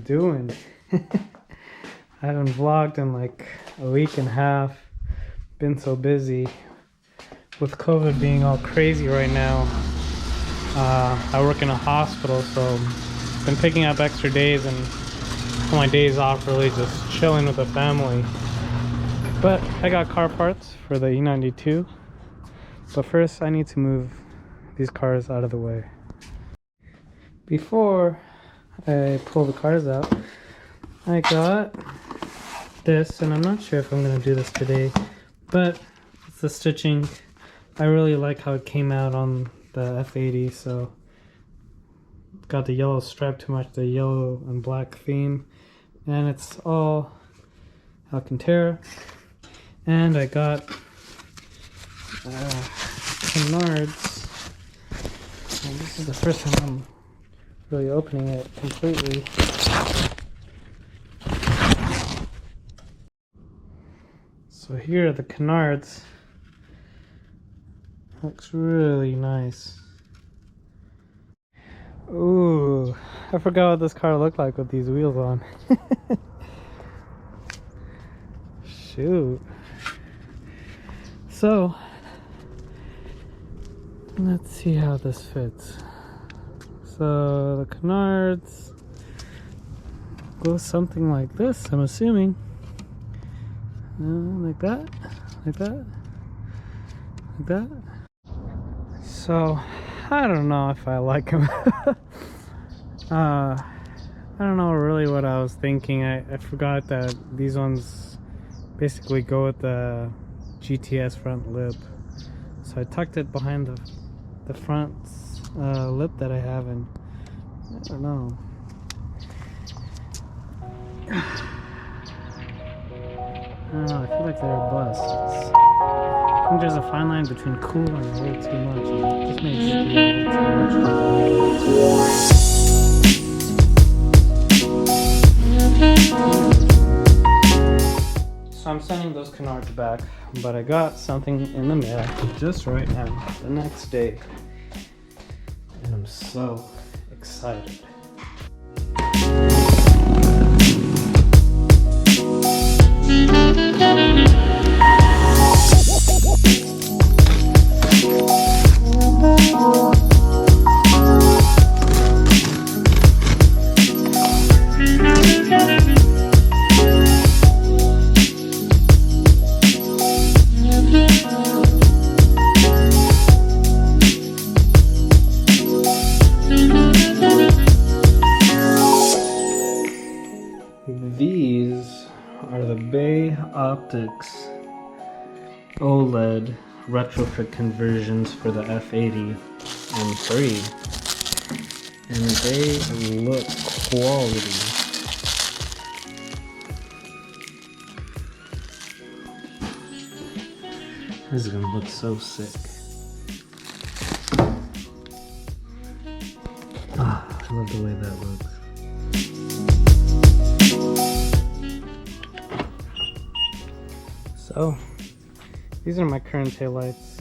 doing? I haven't vlogged in like a week and a half. Been so busy with COVID being all crazy right now. I work in a hospital, so been picking up extra days and on my days off really just chilling with the family. But I got car parts for the E92. But first I need to move these cars out of the way. Before I pull the cars out, I got this, and I'm not sure if I'm going to do this today, but it's the stitching. I really like how it came out on the F80, so got the yellow stripe to match the yellow and black theme, and it's all Alcantara. And I got canards, and this is the first time I'm really opening it completely. So here are the canards. Looks really nice. Ooh, I forgot what this car looked like with these wheels on. Shoot. So let's see how this fits. So the canards go something like this, I'm assuming. Like that, like that, like that. So I don't know if I like them. I don't know really what I was thinking. I forgot that these ones basically go with the GTS front lip. So I tucked it behind the front lip that I have, and I don't know. I don't know, I feel like they're bust. I think there's a fine line between cool and a little too much, and it just makes it a little too much. So I'm sending those canards back, but I got something in the mail just right now, the next day. And I'm so excited. These are the BAYOPTIKS OLED retrofit conversions for the F80 M3, and they look quality. This is gonna look so sick. Ah, I love the way that looks. So, these are my current taillights.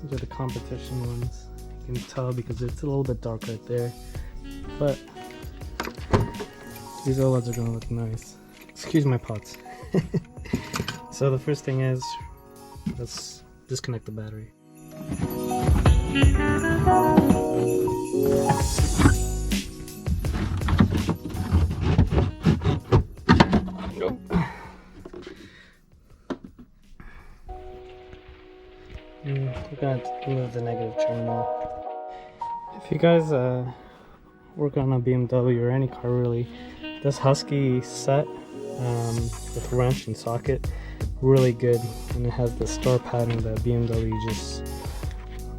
These are the competition ones. You can tell because it's a little bit dark right there. But these OLEDs are gonna look nice. Excuse my pots. So the first thing is, let's disconnect the battery. We're gonna remove the negative terminal. If you guys work on a BMW or any car really, this Husky set with wrench and socket, really good, and it has the star pattern that BMW just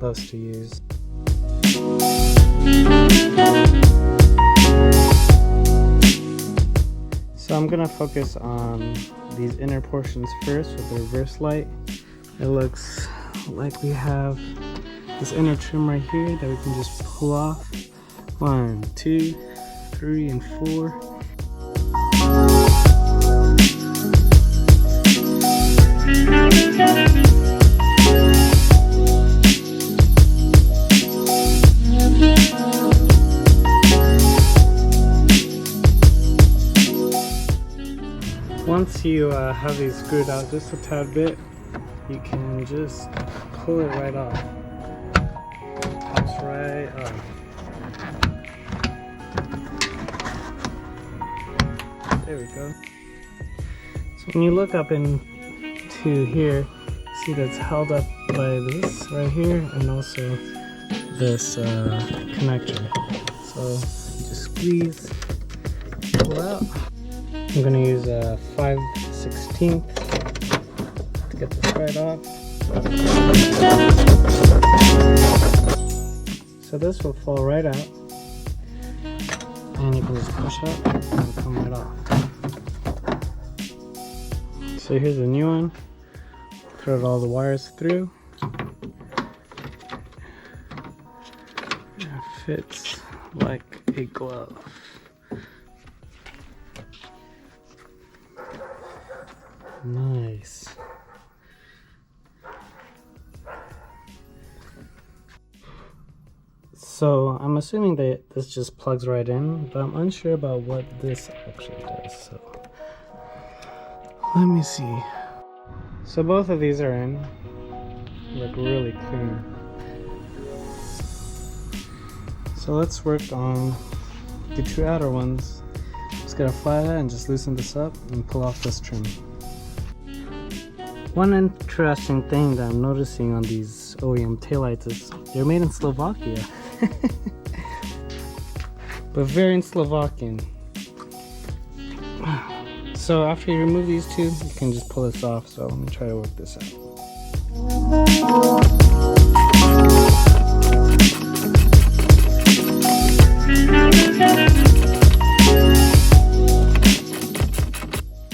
loves to use. So I'm gonna focus on these inner portions first with the reverse light. It looks like we have this inner trim right here that we can just pull off. 1, 2, 3, and 4. Once you have these screwed out just a tad bit, you can just pull it right off. Pops right off. There we go. So when you look up into here, see that's held up by this right here and also this connector. So you just squeeze, pull out. I'm gonna use a 5/16 to get this right off. So this will fall right out, and you can just push up and it'll come right off. So here's a new one. Thread all the wires through. It fits like a glove. Nice. So I'm assuming that this just plugs right in, but I'm unsure about what this actually does. So let me see. So both of these are in. Look really clean. So let's work on the two outer ones. Just get a flathead and just loosen this up and pull off this trim. One interesting thing that I'm noticing on these OEM taillights is they're made in Slovakia. Bavarian Slovakian. So after you remove these two, you can just pull this off. So let me try to work this out.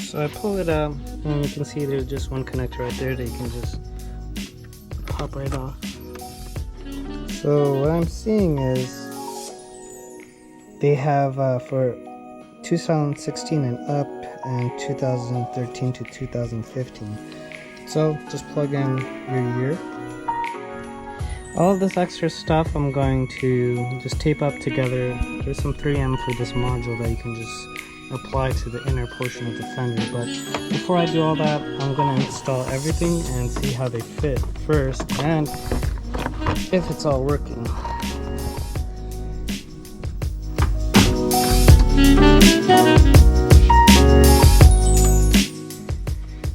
So I pull it out, and you can see there's just one connector right there that you can just pop right off. So what I'm seeing is they have for 2016 and up and 2013 to 2015. So just plug in your year. All of this extra stuff I'm going to just tape up together. There's some 3M for this module that you can just apply to the inner portion of the fender, but before I do all that, I'm going to install everything and see how they fit first and if it's all working.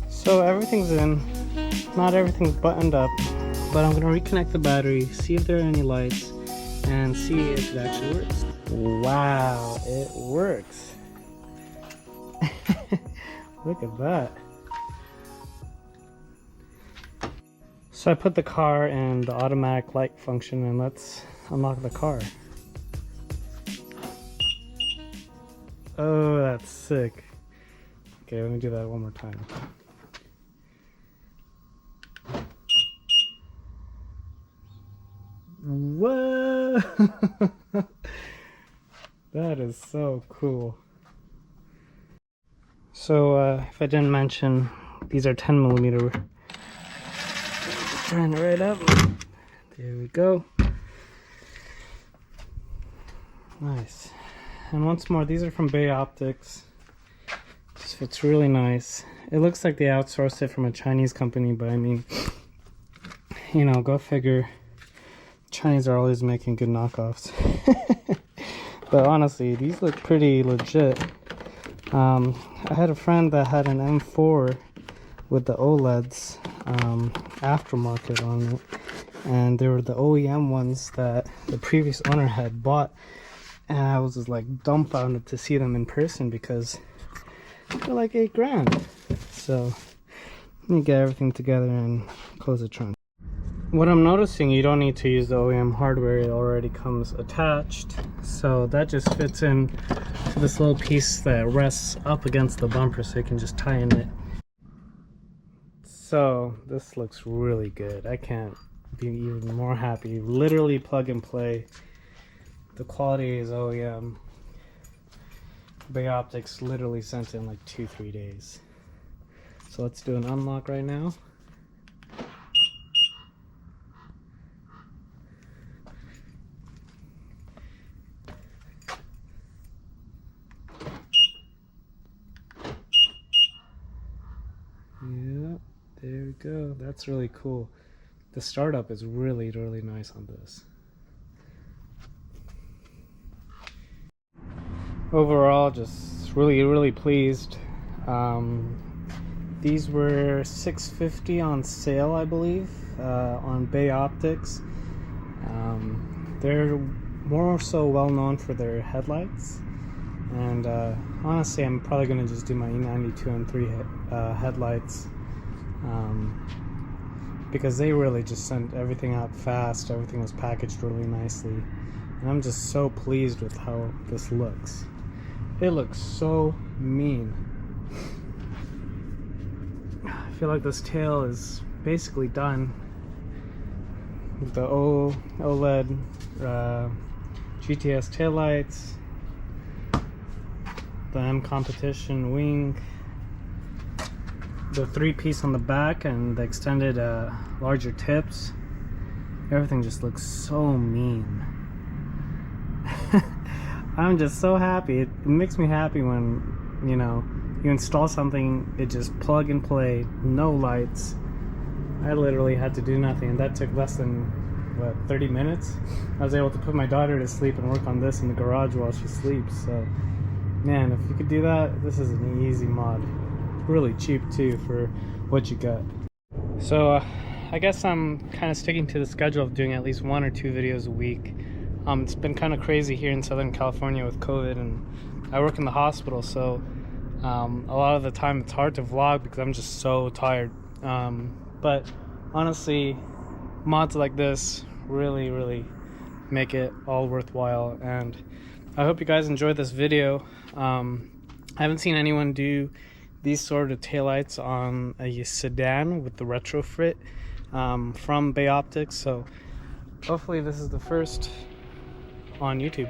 So everything's in, not everything's buttoned up, but I'm going to reconnect the battery, see if there are any lights, and see if it actually works. Wow, it works. Look at that. So I put the car in the automatic light function and let's unlock the car. Oh, that's sick. Okay, let me do that one more time. Whoa! That is so cool. So if I didn't mention, these are 10mm. Turn it right up. There we go. Nice. And once more, these are from BAYOPTIKS. This fits really nice. It looks like they outsourced it from a Chinese company, but I mean, you know, go figure. Chinese are always making good knockoffs. But honestly, these look pretty legit. I had a friend that had an M4 with the OLEDs aftermarket on it, and they were the OEM ones that the previous owner had bought, and I was just like dumbfounded to see them in person because they're like $8 grand. So let me get everything together and close the trunk. What I'm noticing, you don't need to use the OEM hardware, it already comes attached. So that just fits in to this little piece that rests up against the bumper, so you can just tie in it. So this looks really good. I can't be even more happy. Literally plug and play. The quality is OEM. BAYOPTIKS literally sent in like 2-3 days. So let's do an unlock right now. go. That's really cool. The startup is really, really nice on this. Overall, just really, really pleased. These were $650 on sale, I believe, on BAYOPTIKS. They're more so well known for their headlights, and honestly, I'm probably going to just do my E92 M3 headlights, because they really just sent everything out fast. Everything was packaged really nicely, and I'm just so pleased with how this looks. It looks so mean. I feel like this tail is basically done. The OLED GTS taillights, the M competition wing, the 3-piece on the back, and the extended larger tips. Everything just looks so mean. I'm just so happy. It makes me happy when, you know, you install something, it just plug and play, no lights. I literally had to do nothing, and that took less than, what, 30 minutes? I was able to put my daughter to sleep and work on this in the garage while she sleeps. So, man, if you could do that, this is an easy mod. Really cheap, too, for what you got. So, I guess I'm kind of sticking to the schedule of doing at least 1 or 2 videos a week. It's been kind of crazy here in Southern California with COVID, and I work in the hospital, so a lot of the time it's hard to vlog because I'm just so tired. But honestly, mods like this really, really make it all worthwhile, and I hope you guys enjoyed this video. I haven't seen anyone do these sort of taillights on a sedan with the retrofit from BAYOPTIKS, so hopefully this is the first on YouTube.